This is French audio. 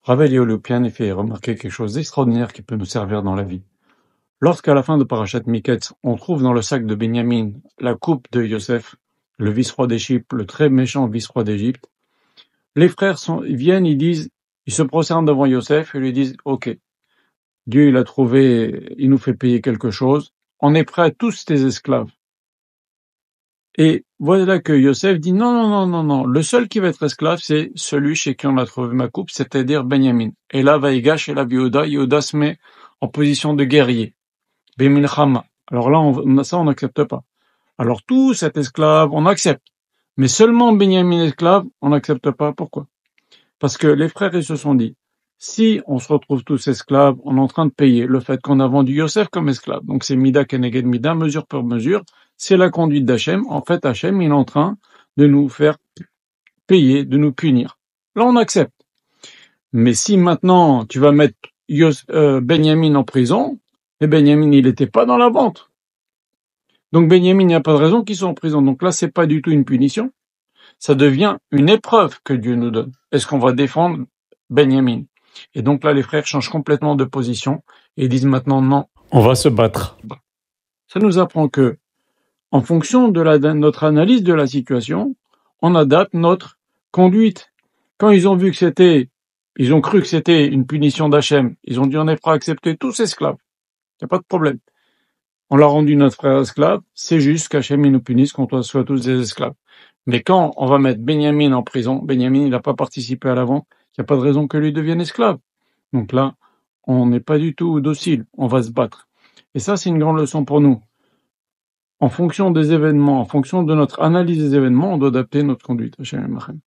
Rav Eliyahu Lopian fait remarquer quelque chose d'extraordinaire qui peut nous servir dans la vie. Lorsqu'à la fin de Parashat Miketz, on trouve dans le sac de Benyamin la coupe de Yosef, le vice-roi d'Égypte, le très méchant vice-roi d'Égypte, les frères viennent, ils se prosternent devant Yosef et lui disent « Ok, Dieu il nous fait payer quelque chose, on est prêts à tous tes esclaves. » Et voilà que Yosef dit non, le seul qui va être esclave, c'est celui chez qui on a trouvé ma coupe, c'est-à-dire Benyamin. Et là, Vaïgash et la Yehuda se met en position de guerrier. Bemilchama. Alors là, on n'accepte pas. Alors tout cet esclave, on accepte. Mais seulement Benyamin esclave, on n'accepte pas. Pourquoi? Parce que les frères, ils se sont dit, si on se retrouve tous esclaves, on est en train de payer le fait qu'on a vendu Yosef comme esclave. Donc c'est Mida Keneged Mida, mesure pour mesure. C'est la conduite d'Hachem. En fait, Hachem, il est en train de nous faire payer, de nous punir. Là, on accepte. Mais si maintenant, tu vas mettre Benyamin en prison, et Benyamin, il n'était pas dans la vente. Donc Benyamin, il n'y a pas de raison qu'il soit en prison. Donc là, c'est pas du tout une punition. Ça devient une épreuve que Dieu nous donne. Est-ce qu'on va défendre Benyamin? Et donc là, les frères changent complètement de position et disent maintenant non, on va se battre. Ça nous apprend que, en fonction de notre analyse de la situation, on adapte notre conduite. Quand ils ont cru que c'était une punition d'Hachem, ils ont dit on est prêt à accepter tous esclaves. Il n'y a pas de problème. On l'a rendu notre frère esclave, c'est juste qu'Hachem nous punisse qu'on soit tous des esclaves. Mais quand on va mettre Benyamin en prison, Benyamin il n'a pas participé à la vente, il n'y a pas de raison que lui devienne esclave. Donc là, on n'est pas du tout docile, on va se battre. Et ça, c'est une grande leçon pour nous. En fonction des événements, en fonction de notre analyse des événements, on doit adapter notre conduite. Hachem Yemachem.